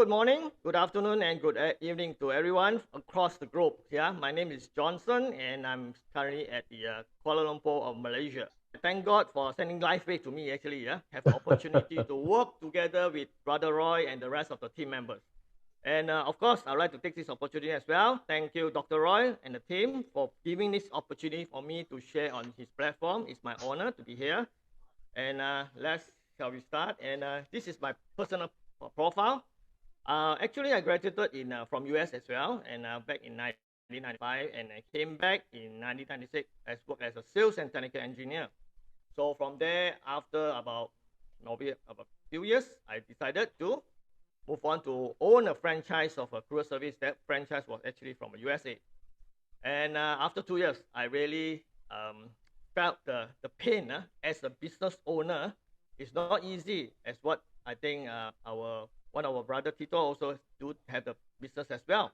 Good morning, good afternoon, and good evening to everyone across the globe. Yeah, my name is Johnson, and I'm currently at the Kuala Lumpur of Malaysia. Thank God for sending Lifewave to me. Actually, yeah, have the opportunity to work together with Brother Roy and the rest of the team members. And of course, I'd like to take this opportunity as well. Thank you, Dr. Roy and the team, for giving this opportunity for me to share on his platform. It's my honor to be here. And shall we start? And this is my personal profile. Actually, I graduated from US as well, and back in 1995, and I came back in 1996 as work as a sales and technical engineer. So from there, after maybe about a few years, I decided to move on to own a franchise of a cruise service. That franchise was actually from the USA. And after 2 years, I really felt the pain as a business owner. It's not easy, as what I think our one of our brother Tito also do have the business as well.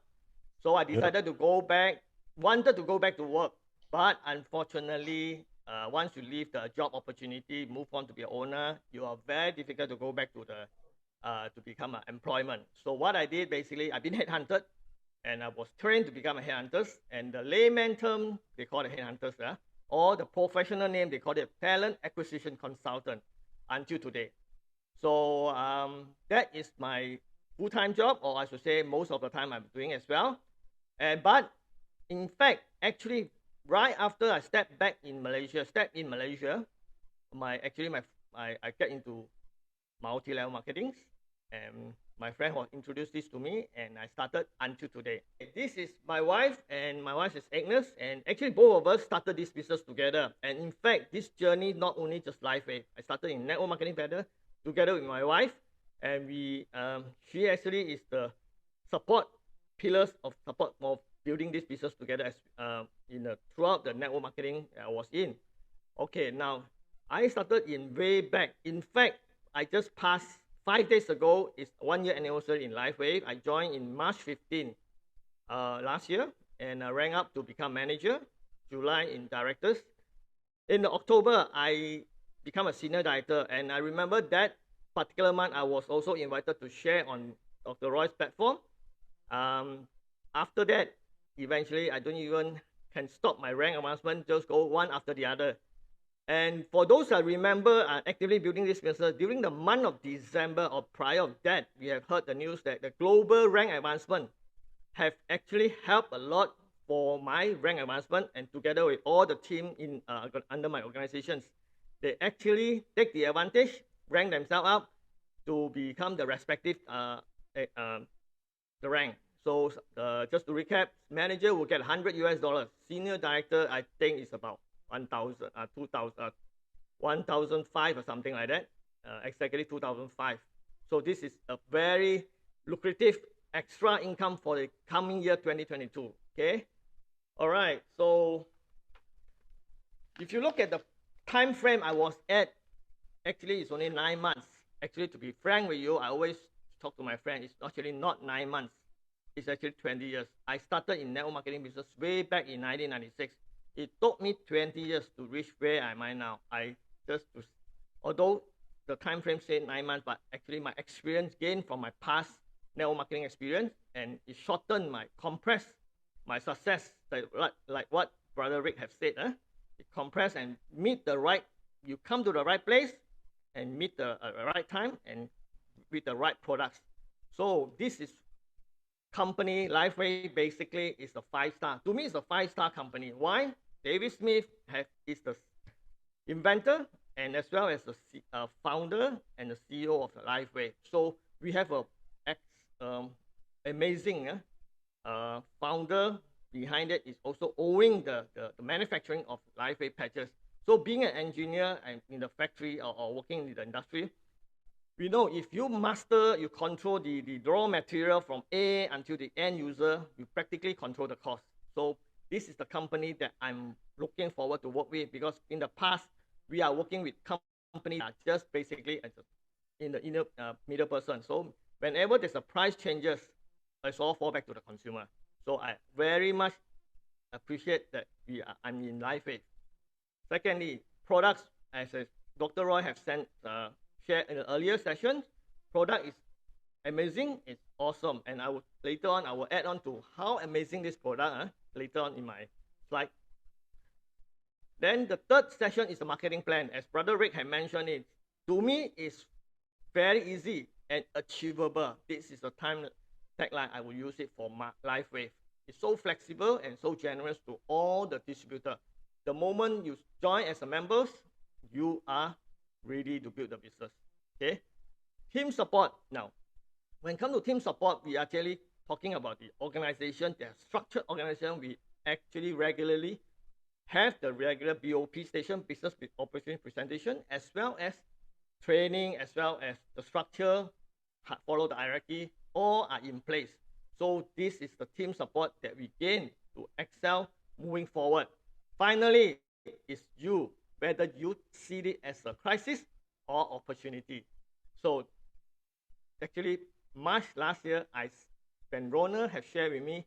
So I decided to go back, wanted to go back to work, but unfortunately, once you leave the job opportunity, move on to be an owner, you are very difficult to go back to the to become an employment. So what I did basically, I've been headhunted, and I was trained to become a headhunter. And the layman term they call it headhunters, or the professional name they call it talent acquisition consultant until today. So that is my full-time job, or I should say most of the time I'm doing as well. But in fact, actually, right after I stepped in Malaysia, I get into multi-level marketing, and my friend was introduced this to me, and I started until today. This is my wife, and my wife is Agnes, and actually both of us started this business together. And in fact, this journey not only just Lifewave. I started in network marketing together with my wife, and she actually is the support pillars of support of building this business together as throughout the network marketing I was in. Okay, now I started in way back. In fact, I just passed 5 days ago. It's 1 year anniversary in Lifewave. I joined in March 15 last year, and I rang up to become manager. July in directors. In October, I become a senior director, and I remember that particular month I was also invited to share on Dr. Roy's platform. After that, eventually I don't even can stop my rank advancement, just go one after the other. And for those that remember actively building this business, during the month of December or prior of that, we have heard the news that the global rank advancement have actually helped a lot for my rank advancement, and together with all the team under my organizations, they actually take the advantage, rank themselves up to become the respective the rank. So just to recap, manager will get $100, senior director I think is about 1,000, 2,000, 1,005 or something like that. Executive 2,005. So this is a very lucrative extra income for the coming year 2022. Okay. All right. So if you look at the time frame I was at, actually it's only 9 months. Actually, to be frank with you, I always talk to my friend. It's actually not 9 months. It's actually 20 years. I started in network marketing business way back in 1996. It took me 20 years to reach where I am now. Although the time frame said 9 months, but actually my experience gained from my past network marketing experience, and it compressed my success, like what Brother Rick have said. It compressed and you come to the right place and meet the right time and with the right products. So this is company Lifeway basically is a 5-star. To me, it's a 5-star company. Why? David Smith is the inventor and as well as the founder and the CEO of Lifeway. So we have a amazing founder behind it, is also owning the manufacturing of Lifeway patches. So being an engineer and in the factory or working in the industry, we know if you control the raw material from A until the end user, you practically control the cost. So this is the company that I'm looking forward to work with, because in the past, we are working with companies that are just basically in the middle person. So whenever there's a price changes, it's all fall back to the consumer. So I very much appreciate that I'm in Lifewave. Secondly, products, as Dr. Roy have shared in the earlier session, product is amazing, it's awesome. And I will later on I will add on to how amazing this product later on in my slide. Then the third session is the marketing plan. As Brother Rick had mentioned it, to me it's very easy and achievable. This is the time tagline I will use it for my Lifewave. It's so flexible and so generous to all the distributor. The moment you join as a members, you are ready to build the business. Okay. Team support. Now, when it comes to team support, we are actually talking about the organization, the structured organization. We actually regularly have the regular BOP station, business operation presentation, as well as training, as well as the structure, follow the hierarchy, all are in place. So this is the team support that we gain to excel moving forward. Finally, it's you, whether you see it as a crisis or opportunity. So actually, March last year, when Ronald has shared with me,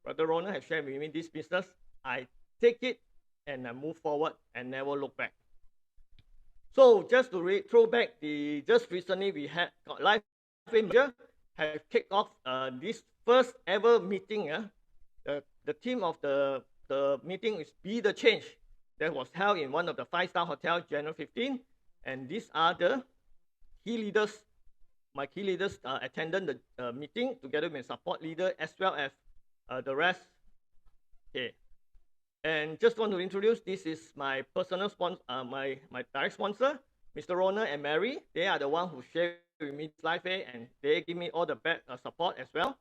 Brother Ronald has shared with me this business, I take it and I move forward and never look back. So just to throw back, just recently we had Lifewave Manager have kicked off this first ever meeting. The theme of the meeting is Be the Change. That was held in one of the 5-star hotels, January 15. And these are the key leaders. My key leaders attended the meeting together with support leader as well as the rest. Okay. And just want to introduce, this is my personal sponsor, my direct sponsor, Mr. Ronald and Mary. They are the one who shared with me this Lifewave, and they give me all the best support as well.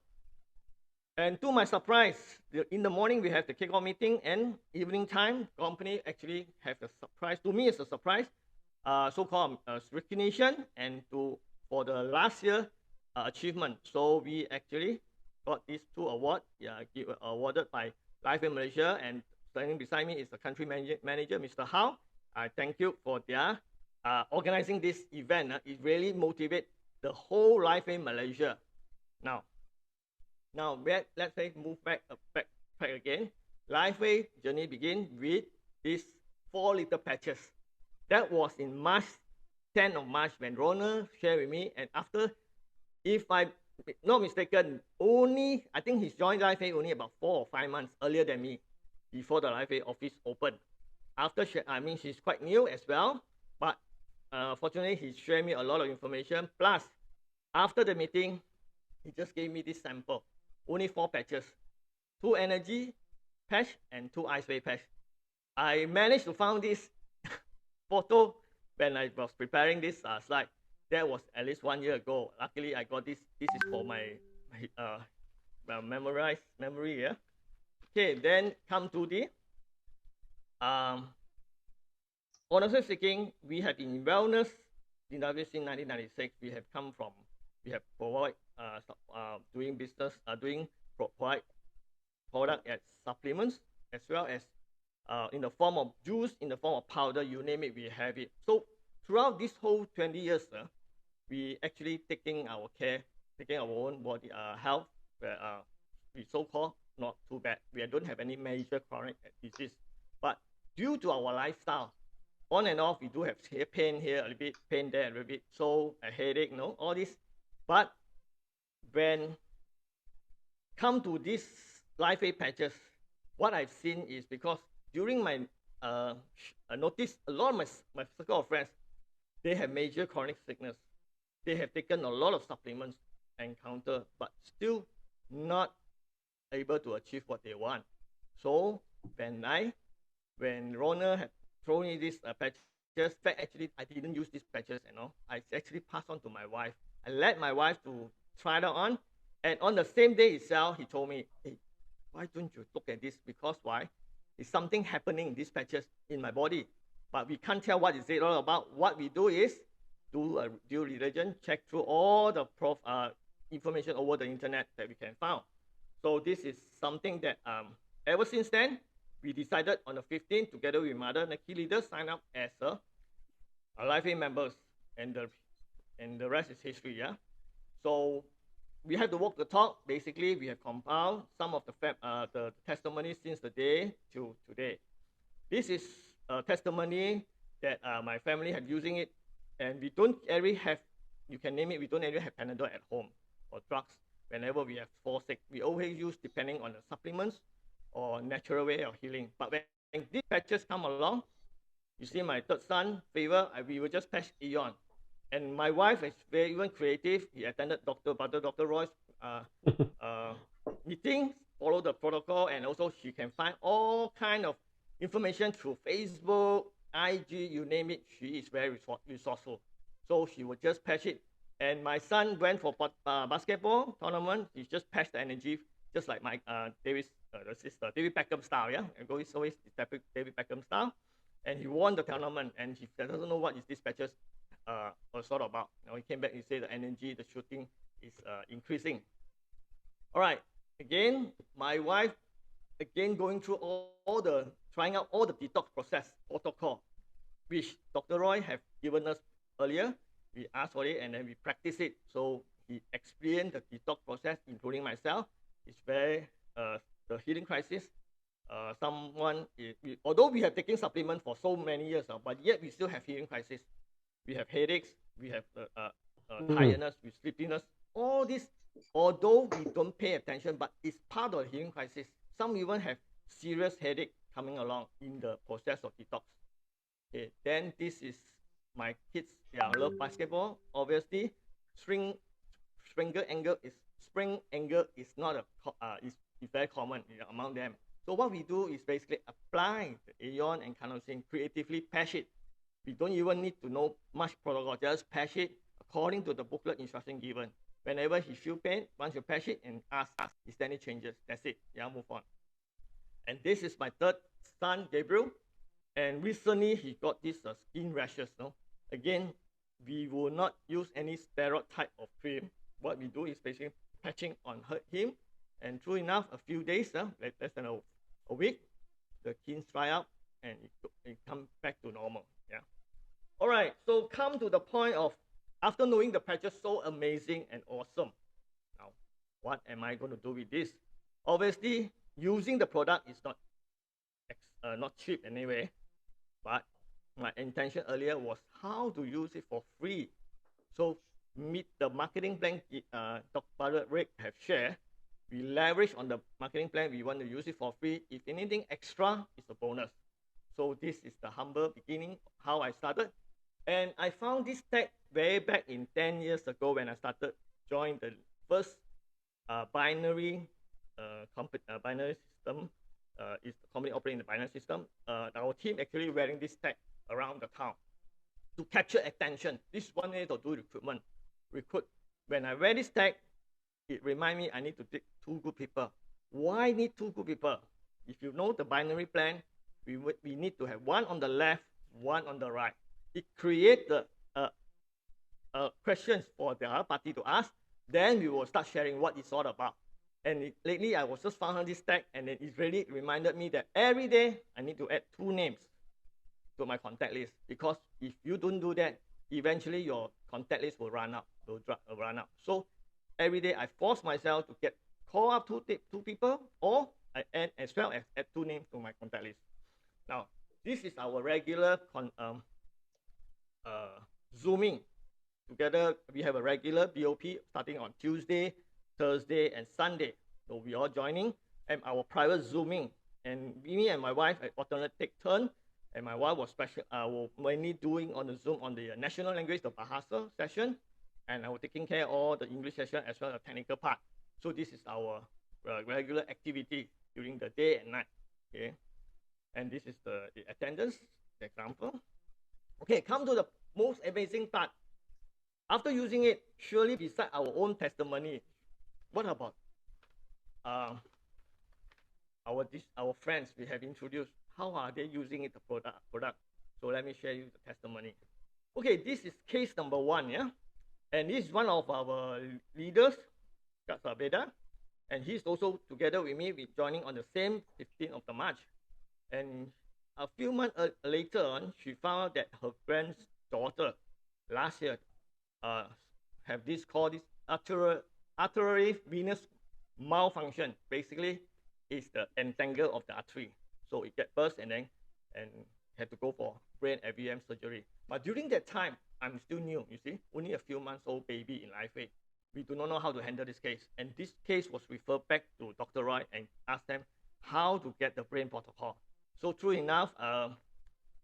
And to my surprise, in the morning we have the kickoff meeting, and evening time, company actually have a surprise. To me, it's a surprise, so-called recognition, and for the last year achievement. So we actually got these 2 awards, awarded by Lifewave Malaysia, and standing beside me is the country manager, Mr. Hao. I thank you for their organizing this event. It really motivates the whole Lifewave Malaysia. Now let's say move back again. Lifewave journey begin with these 4 little patches. That was in March, 10th of March, when Ronald shared with me. And after, if I'm not mistaken, I think he's joined Lifewave only about 4 or 5 months earlier than me, before the Lifewave office opened. After, she's quite new as well, but fortunately, he shared me a lot of information. Plus, after the meeting, he just gave me this sample. Only 4 patches. 2 energy patch and 2 ice wave patch. I managed to find this photo when I was preparing this slide. That was at least 1 year ago. Luckily, I got this. This is for my memory. Yeah. Okay, then come to the honestly speaking, we have been in wellness in since 1996. We have provide doing business, provide product as supplements, as well as in the form of juice, in the form of powder, you name it, we have it. So throughout this whole 20 years, we actually taking our own body health, where we so-called not too bad. We don't have any major chronic disease. But due to our lifestyle, on and off, we do have pain here a little bit, pain there a little bit, so a headache, all this. But when come to these Lifewave patches, what I've seen is, because during my I noticed a lot of my circle of friends, they have major chronic sickness. They have taken a lot of supplements and counter, but still not able to achieve what they want. So when Ronald had thrown me these patches, actually I didn't use these patches, I actually passed on to my wife. I let my wife to try it on, and on the same day itself, he told me, hey, why don't you look at this? Because why? It's something happening in these patches in my body, but we can't tell what is it all about. What we do is do a due diligence, check through all the information over the internet that we can find. So this is something that ever since then, we decided on the 15th, together with my other key leaders, sign up as a Lifewave members, and the rest is history. Yeah. So we have to walk the talk. Basically, we have compiled some of the testimonies since the day to today. This is a testimony that my family had using it, and we don't ever have, you can name it, we don't ever have Panadol at home. or drugs whenever we have fall sick. We always use depending on the supplements or natural way of healing. But when these patches come along, you see my third son, Favor, we will just patch Eon. And my wife is very even creative. He attended Dr. Roy's uh, meetings, follow the protocol, and also she can find all kind of information through Facebook, IG, you name it. She is very resourceful. So she would just patch it. And my son went for basketball tournament. He just patched the energy, just like my David's the sister, David Beckham style, yeah. And always David Beckham style. And he won the tournament. And he doesn't know what is these patches sort of about. He came back. He said the energy, the shooting is increasing. All right. Again, my wife, again going through trying out all the detox process protocol, which Dr. Roy have given us earlier. We asked for it and then we practice it. So he explained the detox process, including myself. It's very the healing crisis. Although we have taken supplement for so many years, but yet we still have healing crisis. We have headaches, we have tiredness, we sleepiness. All this, although we don't pay attention, but it's part of the healing crisis. Some even have serious headache coming along in the process of detox. Okay, then this is my kids. Yeah, love basketball. Obviously, spring anger is not is very common among them. So what we do is basically apply the Aeon and Carnosine, creatively patch it. We don't even need to know much protocol, just patch it according to the booklet instruction given. Whenever he feel pain, once you patch it and ask, is there any changes? That's it. Yeah, move on. And this is my third son, Gabriel. And recently he got this skin rashes. No? Again, we will not use any steroid type of cream. What we do is basically patching on him. And true enough, a few days, less than a week, the skin dry up and it comes back to normal. Yeah. All right. So come to the point of, after knowing the patches so amazing and awesome, now what am I going to do with this? Obviously, using the product is not cheap anyway, but my intention earlier was how to use it for free. So meet the marketing plan Dr. Rick have shared. We leverage on the marketing plan. We want to use it for free. If anything extra, it's a bonus. So this is the humble beginning, how I started. And I found this tech way back in 10 years ago when I started joining the first binary system. Is the company operating the binary system. Our team actually wearing this tag around the town to capture attention. This is one way to do recruit. When I wear this tag, it reminds me I need to take 2 good people. Why need 2 good people? If you know the binary plan, we need to have one on the left, one on the right. It creates the questions for the other party to ask. Then we will start sharing what it's all about. And lately, I was just found this tag, and it really reminded me that every day I need to add 2 names to my contact list. Because if you don't do that, eventually your contact list will run out. So every day I force myself to call up 2 people, or I add as well as add 2 names to my contact list. Now, this is our regular Zooming. Together, we have a regular BOP starting on Tuesday, Thursday, and Sunday. So we all joining, and our private Zooming. And me and my wife alternate take turn. And my wife was mainly doing on the Zoom on the national language, the Bahasa session, and I was taking care of all the English session as well as the technical part. So this is our regular activity during the day and night. Okay, and this is the attendance example. Okay, come to the most amazing part. After using it, surely beside our own testimony, what about our friends we have introduced? How are they using it, the product? So let me share you the testimony. Okay, this is case number 1, yeah? And this is one of our leaders, Beda, and he's also together with me, we're joining on the same 15th of the March. And a few months later on, she found that her granddaughter last year have this called artery venous malfunction. Basically, it's the entangle of the artery. So it get burst and had to go for brain AVM surgery. But during that time, I'm still new, you see, only a few months old baby in Lifewave. we do not know how to handle this case. And this case was referred back to Dr. Roy and asked them how to get the brain protocol. So true enough,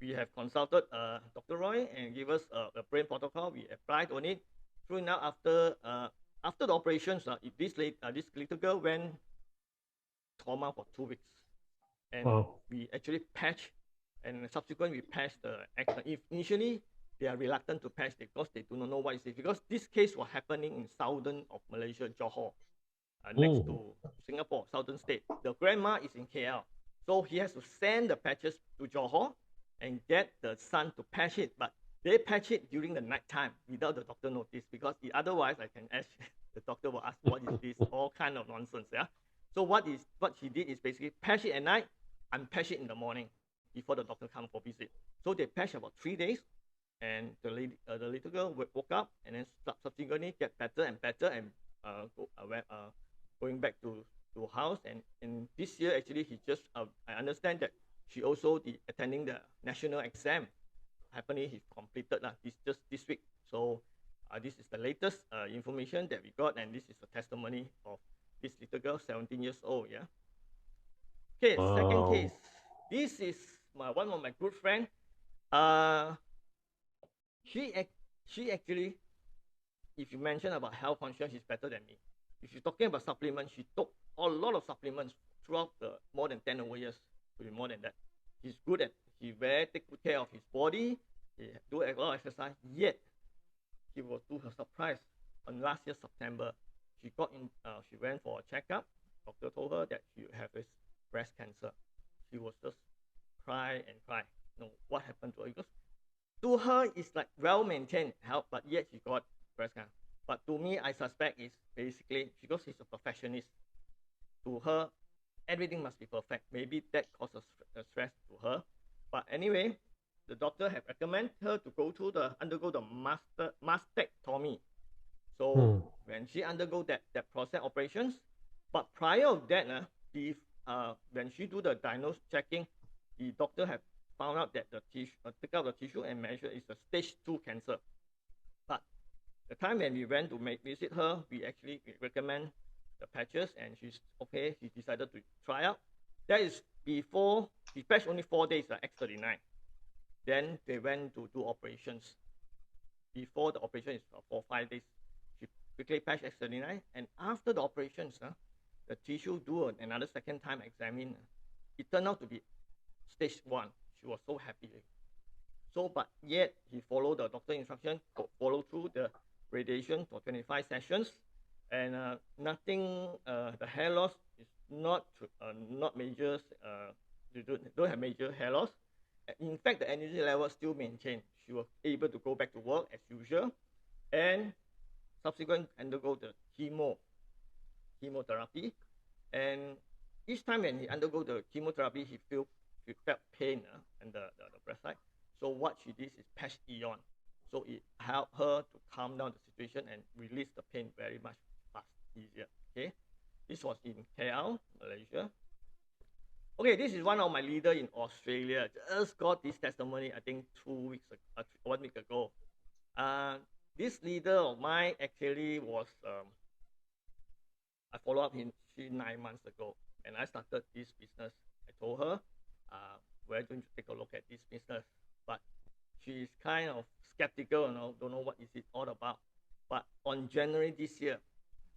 we have consulted Dr. Roy and give us a brain protocol. We applied on it. True enough, after the operations, this little girl went coma for 2 weeks, and we actually patched, and subsequently we patched the accident. If initially they are reluctant to patch because they do not know what is it, because this case was happening in southern of Malaysia, Johor, next to Singapore, southern state. The grandma is in KL, so he has to send the patches to Johor and get the son to patch it, but they patch it during the night time without the doctor notice, because otherwise I can ask, the doctor will ask, what is this? All kind of nonsense, yeah? So what she did is basically patch it at night and patch it in the morning before the doctor comes for visit. So they patched about 3 days, and the little girl woke up and then subsequently get better and better, and going back to house. And this year actually he just I understand that she also attending the national exam. Happening he completed this week. So this is the latest information that we got, and this is a testimony of this little girl, 17 years old. Yeah. Okay, second case. This is one of my good friend. She actually, if you mention about health conscious, she's better than me. If you're talking about supplements, she took a lot of supplements throughout the more than 10 over years, maybe more than that. He's good at, he very take good care of his body, he do a lot of exercise, yet he was, to her surprise, on last year September, she went for a checkup. Doctor told her that she have this breast cancer. She was just cry and cry. What happened to her? Because to her it's like well-maintained health, but yet she got breast cancer. But to me, I suspect it's basically because she's a perfectionist. To her, everything must be perfect. Maybe that causes stress to her. But anyway, the doctor have recommended her to undergo the mastectomy. So when she undergo that process operations, but prior of that, when she do the diagnosis checking, the doctor have found out that the tissue, take out the tissue and measure is a stage 2 cancer. But the time when we went to visit her, we actually recommend the patches, and she's okay. She decided to try out. That is before she patched only 4 days, X39. Then they went to do operations. Before the operation is for 5 days, she quickly patched X39, and after the operations, the tissue do another second time examine. It turned out to be stage 1. She was so happy. So, but yet he followed the doctor instruction, follow through the radiation for 25 sessions, and nothing. The hair loss is not major. You don't have major hair loss. In fact, the energy level still maintained. She was able to go back to work as usual, and subsequent undergo the chemotherapy. And each time when he undergo the chemotherapy, he felt pain in the breast side. So what she did is patch Eon. So it helped her to calm down the situation and release the pain very much easier. Okay, this was in KL, Malaysia. Okay, this is one of my leader in Australia. Just got this testimony, I think 1 week ago. This leader of mine actually was, I followed up him 9 months ago, and I started this business. I told her, we're going to take a look at this business, but she's kind of skeptical, don't know what is it all about. But on January this year,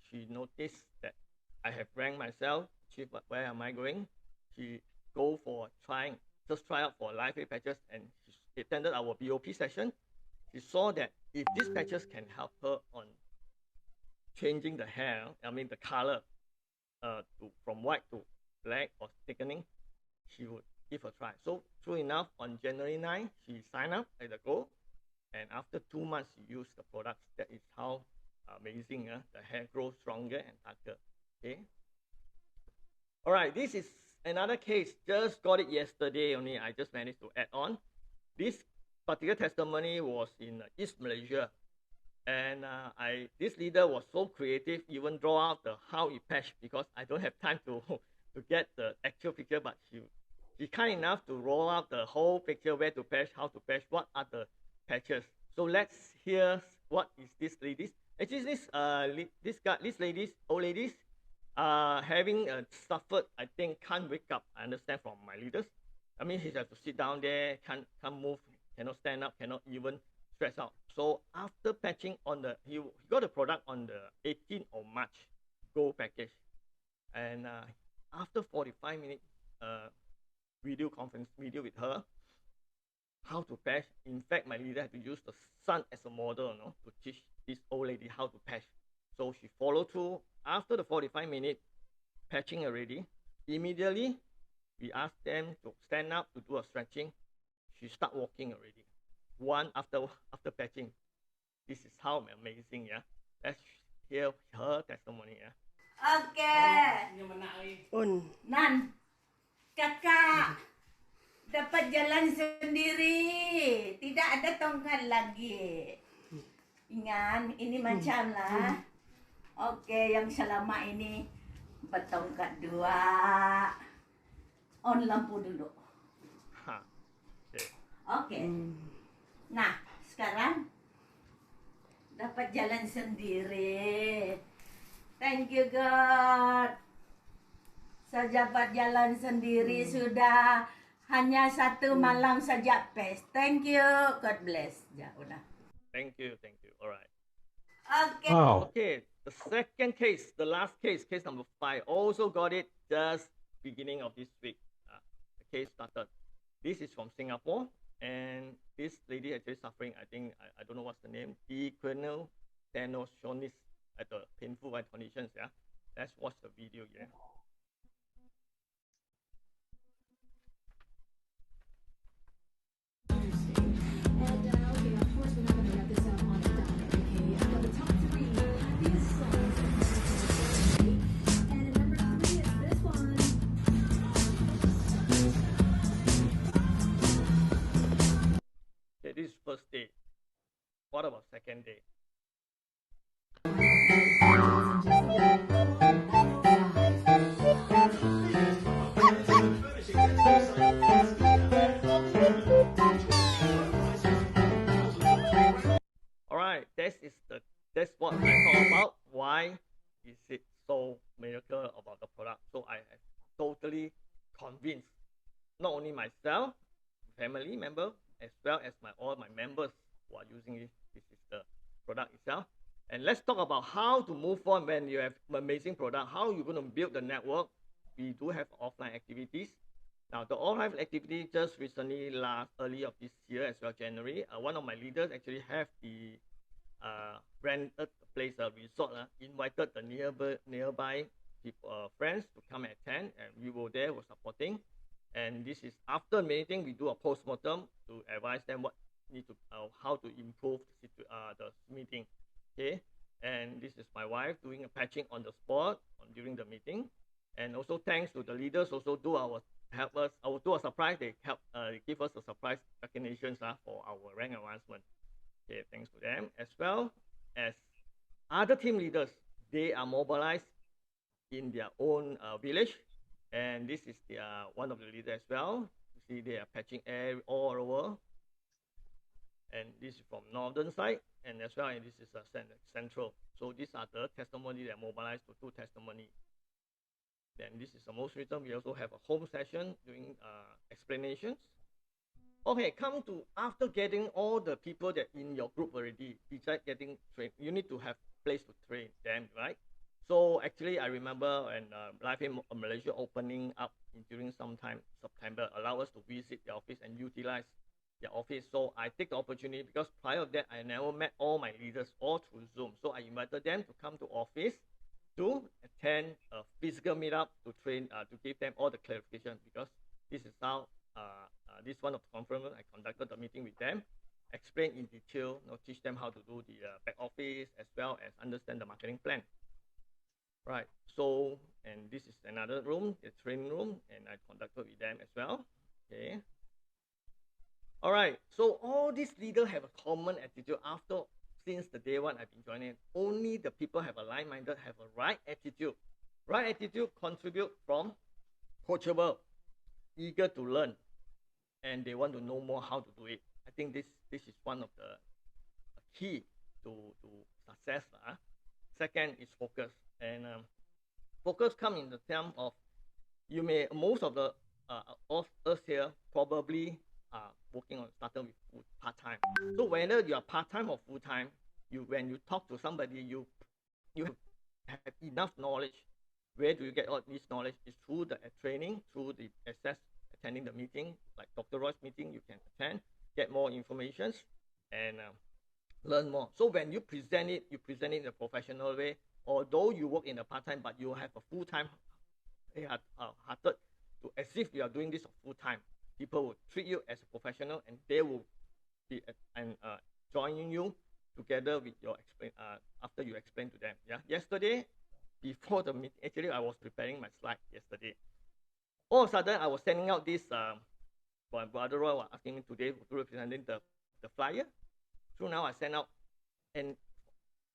she noticed that I have ranked myself, Chief, where am I going? She go for try out for Lifewave patches, and she attended our BOP session. She saw that if these patches can help her on changing the hair, the color, from white to black or thickening, she would give a try. So true enough, on January 9, she signed up at the go, and after 2 months she used the products. That is how amazing the hair grows stronger and darker. Okay. All right, this is another case. Just got it yesterday only. I just managed to add on. This particular testimony was in East Malaysia, and this leader was so creative, even draw out how he patched, because I don't have time to get the actual picture, but she kind enough to roll out the whole picture, where to patch, how to patch, what are the patches. So let's hear what is this lady. Actually, this old ladies, having suffered, I think, can't wake up. I understand from my leaders. I mean, he has to sit down there, can't move, cannot stand up, cannot even stretch out. So after patching on he got the product on the 18th of March, Go package, and after 45 minutes video with her, how to patch. In fact, my leader had to use the son as a model, to teach this old lady how to patch. So she followed through. After the 45 minute patching already, immediately we asked them to stand up to do a stretching. She start walking already. One after patching. This is how amazing, yeah. Let's hear her testimony, yeah. Oke. Nan, kakak dapat jalan sendiri, tidak ada tongkat lagi. Ingat, ini macam lah. Oke, yang selama ini bertongkat dua. On lampu dulu. Oke. Nah, sekarang dapat jalan sendiri. Thank you God. Saya dapat jalan sendiri sudah hanya satu malam saja pes. Thank you. God bless. Ya, udah. Thank you. All right. Okay. Wow. Okay, the second case, the last case number 5, also got it just beginning of this week. The case started. This is from Singapore, and this lady actually suffering, I think, I don't know what's the name, equinal tenosionis at the painful eye conditions, yeah. Let's watch the video, yeah. Okay, this is first day. What about second day? All right, that's what I talk about. Why is it so miracle about the product? So I am totally convinced, not only myself, family member, as well as all my members who are using it. This is the product itself. And let's talk about how to move on when you have an amazing product, how you're going to build the network. We do have offline activities. Now, the offline activity just recently early of this year as well, January. One of my leaders actually have the rented place, a resort, invited the nearby people, friends to come and attend, and we were there, were supporting. And this is after meeting, we do a post-mortem to advise them what need to how to improve the meeting. Okay, and this is my wife doing a patching on the spot during the meeting, and also thanks to the leaders also help us do a surprise. They give us a surprise recognition for our rank advancement. Okay, thanks to them as well as other team leaders. They are mobilized in their own village. And this is one of the leaders as well. You see they are patching all over. And this is from northern side, and as well, and this is central. So these are the testimony that mobilized to do testimony. Then this is the most recent. We also have a home session doing explanations. Okay, come to after getting all the people that in your group already, besides getting trained, you need to have place to train them, right? So actually, I remember when Lifewave Malaysia opening up during sometime September, allow us to visit the office and utilize their office. So I take the opportunity because prior to that, I never met all my leaders all through Zoom. So I invited them to come to office to attend a physical meetup to train, to give them all the clarification, because this is how this one of the conference I conducted the meeting with them, explain in detail, teach them how to do the back office as well as understand the marketing plan. Right, so, and this is another room, the training room, and I conducted with them as well. Okay. All right, so all these leaders have a common attitude since the day one I've been joining. Only the people have aligned-minded, have a right attitude. Right attitude contribute from coachable, eager to learn, and they want to know more how to do it. I think this is one of the key to success. Second is focus, and focus come in the term of most of the of us here probably are working on starting with part time. So whether you are part time or full time, when you talk to somebody, you have enough knowledge. Where do you get all this knowledge? Is through the training, through the access, attending the meeting, like Dr. Roy's meeting, you can attend, get more information, and learn more. So when you present it in a professional way. Although you work in a part time, but you have a full time hearted to as if you are doing this full time. People will treat you as a professional, and they will be joining you together with your after you explain to them. Yeah. Yesterday, before the meeting, actually I was preparing my slide yesterday. All of a sudden, I was sending out this. My brother Roy was asking me today to representing the flyer. So now I send out, and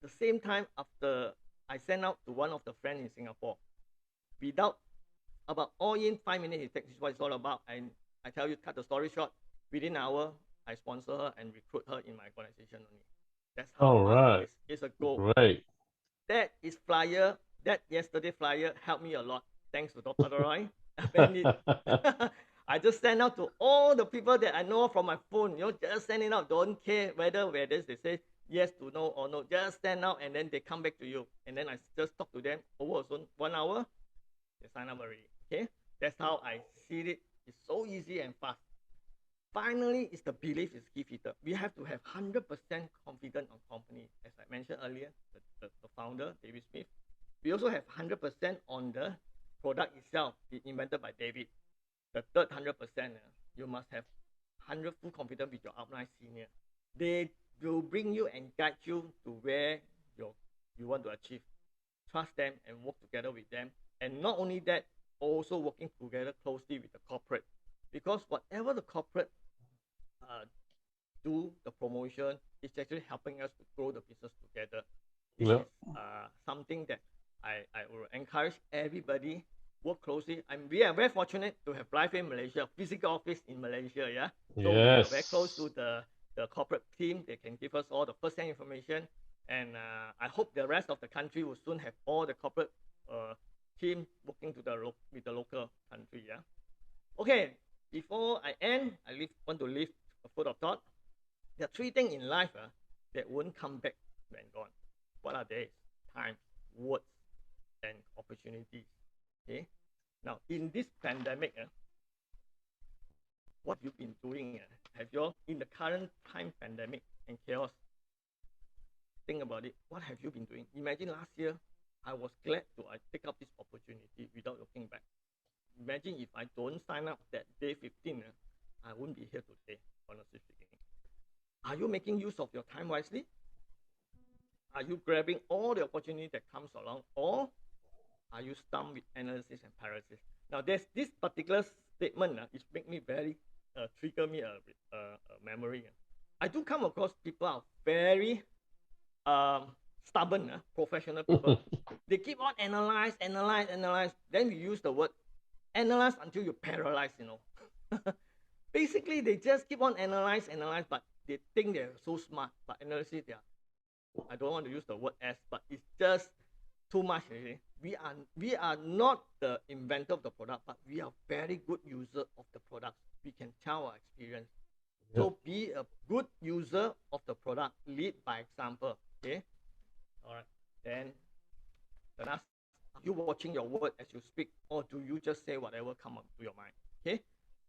the same time after I sent out to one of the friends in Singapore, without about all in 5 minutes, he takes what it's all about. And I tell you, cut the story short, within an hour, I sponsor her and recruit her in my organization only. That's how fast it's a goal. Right. That is flyer. That yesterday flyer helped me a lot. Thanks to Dr. Roy. I just send out to all the people that I know from my phone. Just send it out. Don't care whether they say yes to no or no. Just send out, and then they come back to you. And then I just talk to them over 1 hour. They sign up already. Okay, that's how I see it. It's so easy and fast. Finally, it's the belief is key feature. We have to have 100% confidence on company. As I mentioned earlier, the founder, David Smith. We also have 100% on the product itself, invented by David. The third 100%, you must have 100 full confidence with your upline senior. They will bring you and guide you to where you want to achieve. Trust them and work together with them. And not only that, also working together closely with the corporate. Because whatever the corporate do, the promotion, is actually helping us to grow the business together. This is something that I will encourage everybody work closely. We are very fortunate to have Lifewave Malaysia, physical office in Malaysia. Yeah. So we are very close to the corporate team. They can give us all the first-hand information. And I hope the rest of the country will soon have all the corporate team working with the local country. Yeah. Okay. Before I end, want to leave a foot of thought. There are 3 things in life that won't come back when gone. What are they? Time, words, and opportunities. Okay. Now, in this pandemic, what you've been doing? Have you all, in the current time pandemic and chaos, think about it. What have you been doing? Imagine last year, I was glad to take up this opportunity without looking back. Imagine if I don't sign up that day 15, I wouldn't be here today, honestly speaking. Are you making use of your time wisely? Are you grabbing all the opportunity that comes along, or are you stumped with analysis and paralysis? Now, there's this particular statement. It's make me very trigger me a memory. I do come across people are very stubborn, professional people. They keep on analyze. Then we use the word analyze until you're paralyzed. Basically, they just keep on analyze, but they think they're so smart. But analysis, I don't want to use the word S, but it's just too much. We are not the inventor of the product, but we are very good user of the product. We can tell our experience. Yep. So be a good user of the product. Lead by example. Okay. All right. Then the last, are you watching your word as you speak, or do you just say whatever comes to your mind? Okay.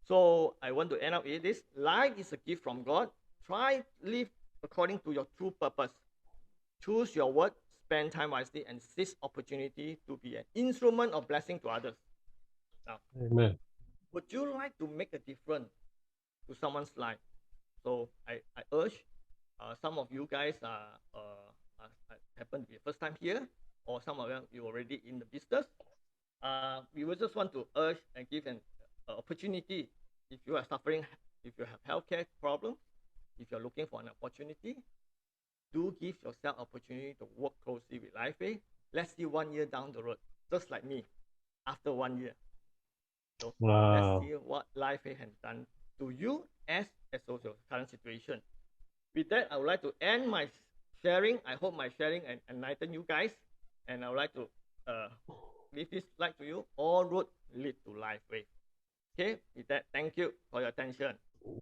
So I want to end up with this. Life is a gift from God. Try live according to your true purpose. Choose your word, spend time wisely, and seize opportunity to be an instrument of blessing to others. Now, Amen. Would you like to make a difference to someone's life? So I urge some of you guys happen to be first time here, or some of you already in the business. We will just want to urge and give an opportunity. If you are suffering, if you have healthcare problems, if you're looking for an opportunity, do give yourself opportunity to work closely with Lifewave. Let's see 1 year down the road, just like me, after 1 year. So let's see what Lifewave has done to you as also your current situation. With that, I would like to end my sharing. I hope my sharing enlighten you guys. And I would like to leave this slide to you. All roads lead to Lifewave. Okay, with that, thank you for your attention.